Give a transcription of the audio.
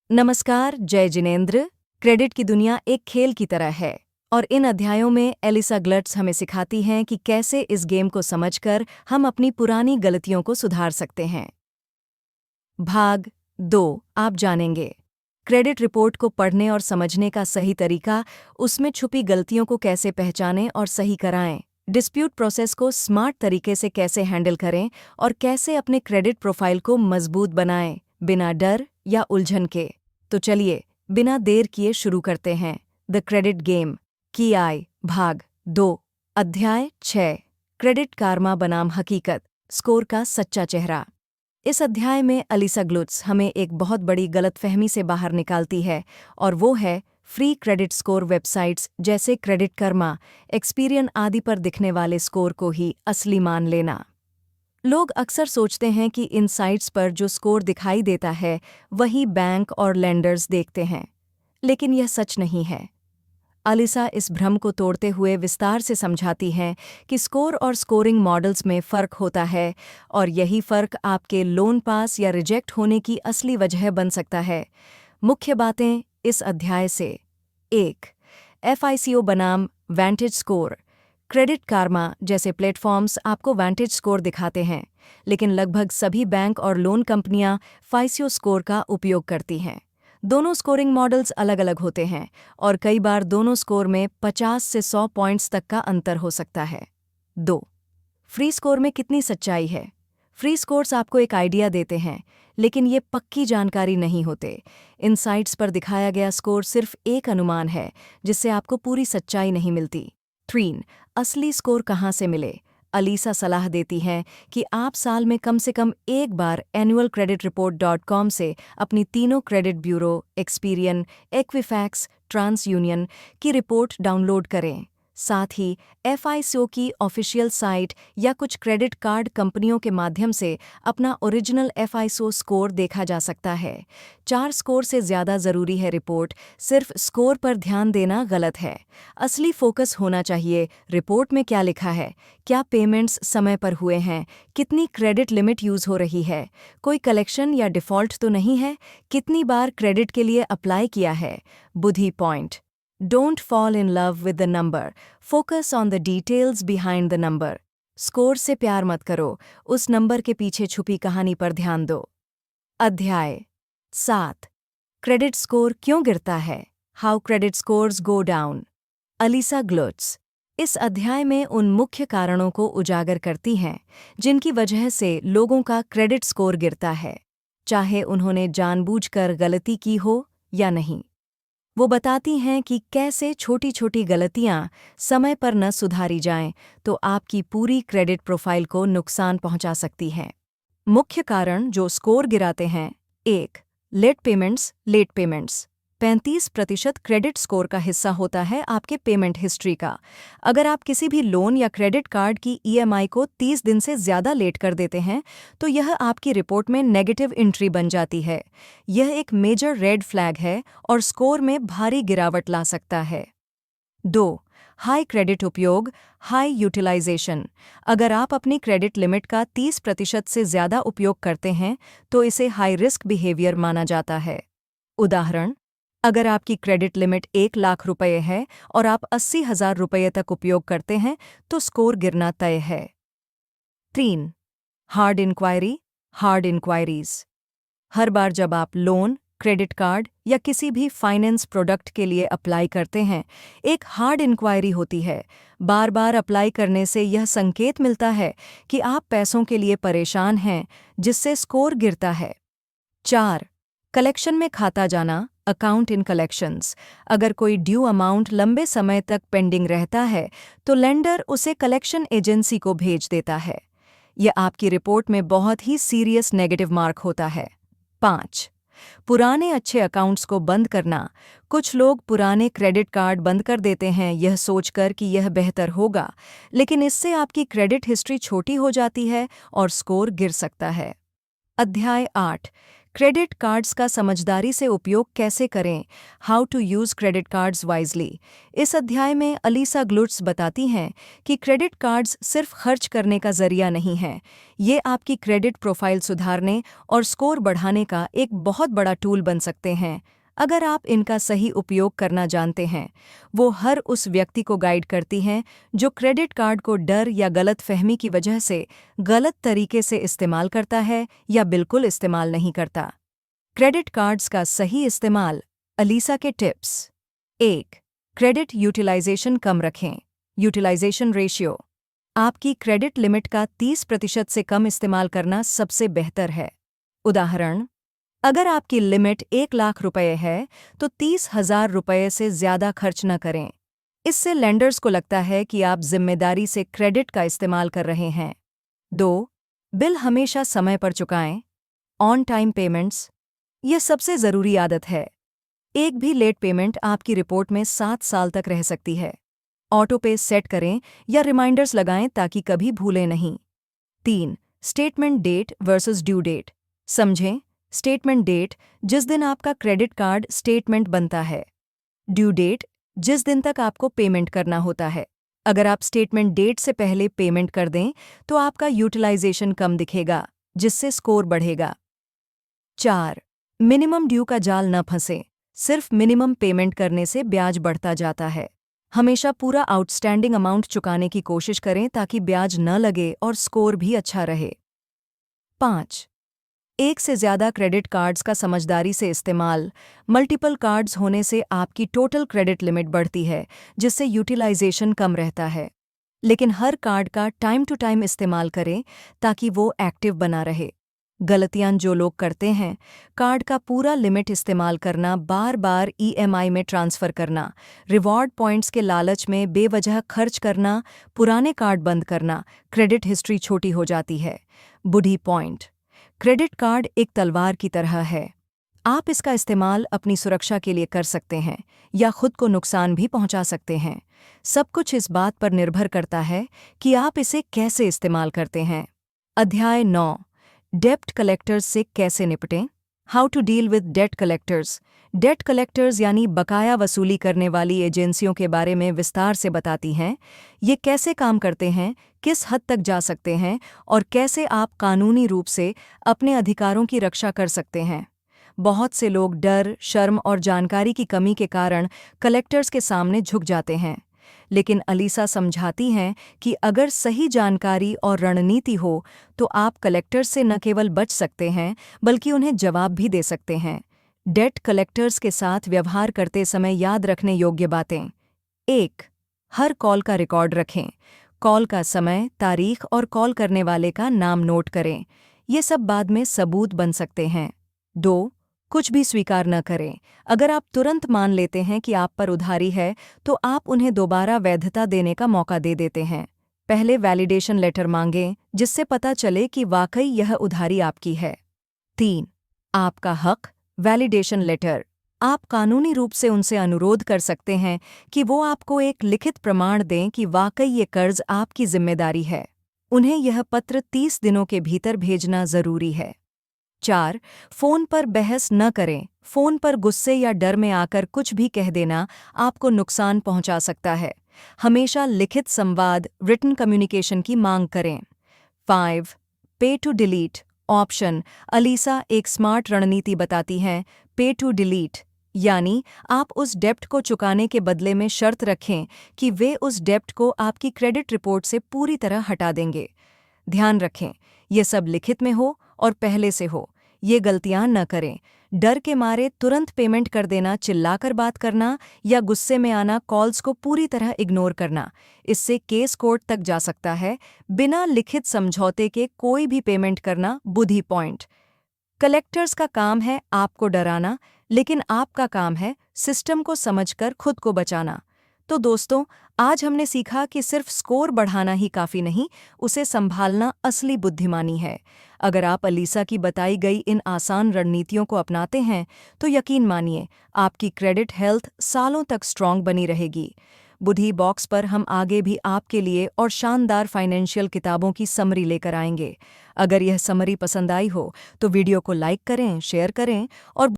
नमस्कार, जय जिनेंद्र। क्रेडिट की दुनिया एक खेल की तरह है और इन अध्यायों में एलिसा ग्लट्स हमें सिखाती हैं कि कैसे इस गेम को समझकर हम अपनी पुरानी गलतियों को सुधार सकते हैं। भाग 2 आप जानेंगे क्रेडिट रिपोर्ट को पढ़ने और समझने का सही तरीका, उसमें छुपी गलतियों को कैसे पहचानें और सही कराएं, डिस्प्यूट प्रोसेस को स्मार्ट तरीके से कैसे हैंडल करें और कैसे अपने क्रेडिट प्रोफाइल को मजबूत बनाएं बिना डर या उलझन के। तो चलिए बिना देर किए शुरू करते हैं। द क्रेडिट गेम की आई भाग 2 अध्याय 6 क्रेडिट कार्मा बनाम हकीकत, स्कोर का सच्चा चेहरा। इस अध्याय में एलिसा ग्लट्स हमें एक बहुत बड़ी गलतफहमी से बाहर निकालती है और वो है फ्री क्रेडिट स्कोर वेबसाइट्स जैसे क्रेडिट कर्मा, एक्सपीरियन आदि पर दिखने वाले स्कोर को ही असली मान लेना। लोग अक्सर सोचते हैं कि इन साइट्स पर जो स्कोर दिखाई देता है वही बैंक और लेंडर्स देखते हैं, लेकिन यह सच नहीं है। एलिसा इस भ्रम को तोड़ते हुए विस्तार से समझाती हैं कि स्कोर और स्कोरिंग मॉडल्स में फ़र्क होता है और यही फ़र्क आपके लोन पास या रिजेक्ट होने की असली वजह बन सकता है। मुख्य बातें इस अध्याय से: 1. FICO बनाम वैंटेज स्कोर। क्रेडिट कार्मा जैसे प्लेटफॉर्म्स आपको वैंटेज स्कोर दिखाते हैं, लेकिन लगभग सभी बैंक और लोन कंपनियां FICO स्कोर का उपयोग करती हैं। दोनों स्कोरिंग मॉडल्स अलग अलग होते हैं और कई बार दोनों स्कोर में 50 से 100 पॉइंट्स तक का अंतर हो सकता है। 2. फ्री स्कोर में कितनी सच्चाई है? फ्री स्कोर्स आपको एक आइडिया देते हैं, लेकिन ये पक्की जानकारी नहीं होते। इन साइट्स पर दिखाया गया स्कोर सिर्फ एक अनुमान है, जिससे आपको पूरी सच्चाई नहीं मिलती। 3. असली स्कोर कहाँ से मिले? एलिसा सलाह देती हैं कि आप साल में कम से कम एक बार annualcreditreport.com से अपनी तीनों credit bureau, Experian, Equifax, TransUnion की रिपोर्ट डाउनलोड करें। साथ ही FICO की ऑफिशियल साइट या कुछ क्रेडिट कार्ड कंपनियों के माध्यम से अपना ओरिजिनल FICO स्कोर देखा जा सकता है। 4 स्कोर से ज़्यादा ज़रूरी है रिपोर्ट, सिर्फ स्कोर पर ध्यान देना गलत है। असली फोकस होना चाहिए रिपोर्ट में क्या लिखा है, क्या पेमेंट्स समय पर हुए हैं, कितनी क्रेडिट लिमिट यूज़ हो रही है, कोई कलेक्शन या डिफ़ॉल्ट तो नहीं है, कितनी बार क्रेडिट के लिए अप्लाई किया है। बुद्धि point: Don't fall in love with the number. Focus on the details behind the number. Score से प्यार मत करो, उस नंबर के पीछे छुपी कहानी पर ध्यान दो। अध्याय 7 क्रेडिट स्कोर क्यों गिरता है? How credit scores go down. Elisa Glutz इस अध्याय में उन मुख्य कारणों को उजागर करती हैं जिनकी वजह से लोगों का क्रेडिट स्कोर गिरता है, चाहे उन्होंने जानबूझकर गलती की हो या नहीं। वो बताती हैं कि कैसे छोटी छोटी गलतियां समय पर न सुधारी जाएं तो आपकी पूरी क्रेडिट प्रोफाइल को नुकसान पहुंचा सकती हैं। मुख्य कारण जो स्कोर गिराते हैं: 1. Late payments. 35% क्रेडिट स्कोर का हिस्सा होता है आपके पेमेंट हिस्ट्री का। अगर आप किसी भी लोन या क्रेडिट कार्ड की EMI को 30 दिन से ज़्यादा लेट कर देते हैं तो यह आपकी रिपोर्ट में नेगेटिव एंट्री बन जाती है। यह एक मेजर रेड फ्लैग है और स्कोर में भारी गिरावट ला सकता है। 2. हाई क्रेडिट उपयोग, हाई यूटिलाइजेशन। अगर आप अपनी क्रेडिट लिमिट का 30% से ज़्यादा उपयोग करते हैं तो इसे हाई रिस्क बिहेवियर माना जाता है। उदाहरण: अगर आपकी क्रेडिट लिमिट 1 लाख रुपये है और आप 80,000 रुपये तक उपयोग करते हैं तो स्कोर गिरना तय है। 3. Hard inquiries. हर बार जब आप लोन, क्रेडिट कार्ड या किसी भी फाइनेंस प्रोडक्ट के लिए अप्लाई करते हैं, एक हार्ड इंक्वायरी होती है। बार बार अप्लाई करने से यह संकेत मिलता है कि आप पैसों के लिए परेशान हैं, जिससे स्कोर गिरता है। 4. कलेक्शन में खाता जाना, अकाउंट इन कलेक्शंस। अगर कोई ड्यू अमाउंट लंबे समय तक पेंडिंग रहता है तो लेंडर उसे कलेक्शन एजेंसी को भेज देता है। यह आपकी रिपोर्ट में बहुत ही सीरियस नेगेटिव मार्क होता है। 5. पुराने अच्छे अकाउंट्स को बंद करना। कुछ लोग पुराने क्रेडिट कार्ड बंद कर देते हैं यह सोचकर कि यह बेहतर होगा, लेकिन इससे आपकी क्रेडिट हिस्ट्री छोटी हो जाती है और स्कोर गिर सकता है। अध्याय 8 क्रेडिट कार्ड्स का समझदारी से उपयोग कैसे करें, how to use credit cards wisely. इस अध्याय में अलीसा ग्लुट्स बताती हैं कि क्रेडिट कार्ड्स सिर्फ खर्च करने का जरिया नहीं है, ये आपकी क्रेडिट प्रोफाइल सुधारने और स्कोर बढ़ाने का एक बहुत बड़ा टूल बन सकते हैं अगर आप इनका सही उपयोग करना जानते हैं। वो हर उस व्यक्ति को गाइड करती हैं जो क्रेडिट कार्ड को डर या गलत फहमी की वजह से गलत तरीके से इस्तेमाल करता है या बिल्कुल इस्तेमाल नहीं करता। क्रेडिट कार्ड्स का सही इस्तेमाल। अलीसा के टिप्स। 1. क्रेडिट यूटिलाइजेशन कम रखें। Utilization ratio. आपकी क्रेडिट लिमिट का 30% से कम इस्तेमाल करना सबसे बेहतर है। उदाहरण, अगर आपकी लिमिट 1,00,000 रुपये है तो 30,000 रुपये से ज़्यादा खर्च न करें। इससे लेंडर्स को लगता है कि आप जिम्मेदारी से क्रेडिट का इस्तेमाल कर रहे हैं। 2. बिल हमेशा समय पर चुकाएं। On time payments. यह सबसे ज़रूरी आदत है। एक भी लेट पेमेंट आपकी रिपोर्ट में 7 साल तक रह सकती है। ऑटो पे सेट करें या रिमाइंडर्स लगाएं ताकि कभी भूलें नहीं। 3. Statement date versus due date. समझें, स्टेटमेंट डेट जिस दिन आपका क्रेडिट कार्ड स्टेटमेंट बनता है। ड्यू डेट जिस दिन तक आपको पेमेंट करना होता है। अगर आप स्टेटमेंट डेट से पहले पेमेंट कर दें तो आपका यूटिलाइजेशन कम दिखेगा, जिससे स्कोर बढ़ेगा। 4. मिनिमम ड्यू का जाल न फंसे। सिर्फ मिनिमम पेमेंट करने से ब्याज बढ़ता जाता है। हमेशा पूरा आउटस्टैंडिंग अमाउंट चुकाने की कोशिश करें ताकि ब्याज न लगे और स्कोर भी अच्छा रहे। 5. एक से ज़्यादा क्रेडिट कार्ड्स का समझदारी से इस्तेमाल। मल्टीपल कार्ड्स होने से आपकी टोटल क्रेडिट लिमिट बढ़ती है, जिससे यूटिलाइजेशन कम रहता है। लेकिन हर कार्ड का टाइम टू टाइम इस्तेमाल करें ताकि वो एक्टिव बना रहे। गलतियां जो लोग करते हैं, कार्ड का पूरा लिमिट इस्तेमाल करना, बार बार ईएमआई में ट्रांसफ़र करना, रिवॉर्ड पॉइंट्स के लालच में बेवजह खर्च करना, पुराने कार्ड बंद करना, क्रेडिट हिस्ट्री छोटी हो जाती है। बुढ़ी पॉइंट। क्रेडिट कार्ड एक तलवार की तरह है। आप इसका इस्तेमाल अपनी सुरक्षा के लिए कर सकते हैं या खुद को नुकसान भी पहुंचा सकते हैं। सब कुछ इस बात पर निर्भर करता है कि आप इसे कैसे इस्तेमाल करते हैं। अध्याय 9। डेब्ट कलेक्टर्स से कैसे निपटें। How to deal with debt collectors. Debt collectors यानी बकाया वसूली करने वाली एजेंसियों के बारे में विस्तार से बताती हैं। ये कैसे काम करते हैं, किस हद तक जा सकते हैं और कैसे आप कानूनी रूप से अपने अधिकारों की रक्षा कर सकते हैं। बहुत से लोग डर, शर्म और जानकारी की कमी के कारण कलेक्टर्स के सामने झुक जाते हैं। लेकिन अलीसा समझाती हैं कि अगर सही जानकारी और रणनीति हो तो आप कलेक्टर्स से न केवल बच सकते हैं बल्कि उन्हें जवाब भी दे सकते हैं। डेट कलेक्टर्स के साथ व्यवहार करते समय याद रखने योग्य बातें। 1. हर कॉल का रिकॉर्ड रखें। कॉल का समय, तारीख और कॉल करने वाले का नाम नोट करें। ये सब बाद में सबूत बन सकते हैं। 2. कुछ भी स्वीकार न करें। अगर आप तुरंत मान लेते हैं कि आप पर उधारी है तो आप उन्हें दोबारा वैधता देने का मौका दे देते हैं। पहले वैलिडेशन लेटर मांगें जिससे पता चले कि वाकई यह उधारी आपकी है। 3. आपका हक। Validation letter. आप कानूनी रूप से उनसे अनुरोध कर सकते हैं कि वो आपको एक लिखित प्रमाण दें कि वाकई ये कर्ज आपकी जिम्मेदारी है। उन्हें यह पत्र 30 दिनों के भीतर भेजना जरूरी है। 4. फ़ोन पर बहस न करें। फ़ोन पर गुस्से या डर में आकर कुछ भी कह देना आपको नुकसान पहुंचा सकता है। हमेशा लिखित संवाद, रिटन कम्युनिकेशन की मांग करें। 5. पे टू डिलीट ऑप्शन। अलीसा एक स्मार्ट रणनीति बताती हैं। पे टू डिलीट यानी आप उस डेब्ट को चुकाने के बदले में शर्त रखें कि वे उस डेब्ट को आपकी क्रेडिट रिपोर्ट से पूरी तरह हटा देंगे। ध्यान रखें, ये सब लिखित में हो और पहले से हो। ये गलतियां न करें। डर के मारे तुरंत पेमेंट कर देना, चिल्लाकर बात करना या गुस्से में आना, कॉल्स को पूरी तरह इग्नोर करना, इससे केस कोर्ट तक जा सकता है। बिना लिखित समझौते के कोई भी पेमेंट करना बुद्धि पॉइंट। कलेक्टर्स का काम है आपको डराना, लेकिन आपका काम है सिस्टम को समझकर खुद को बचाना। तो दोस्तों, आज हमने सीखा कि सिर्फ स्कोर बढ़ाना ही काफ़ी नहीं, उसे संभालना असली बुद्धिमानी है। अगर आप अलीसा की बताई गई इन आसान रणनीतियों को अपनाते हैं तो यकीन मानिए आपकी क्रेडिट हेल्थ सालों तक स्ट्रॉन्ग बनी रहेगी। बुद्धि बॉक्स पर हम आगे भी आपके लिए और शानदार फाइनेंशियल किताबों की समरी लेकर आएंगे। अगर यह समरी पसंद आई हो तो वीडियो को लाइक करें, शेयर करें और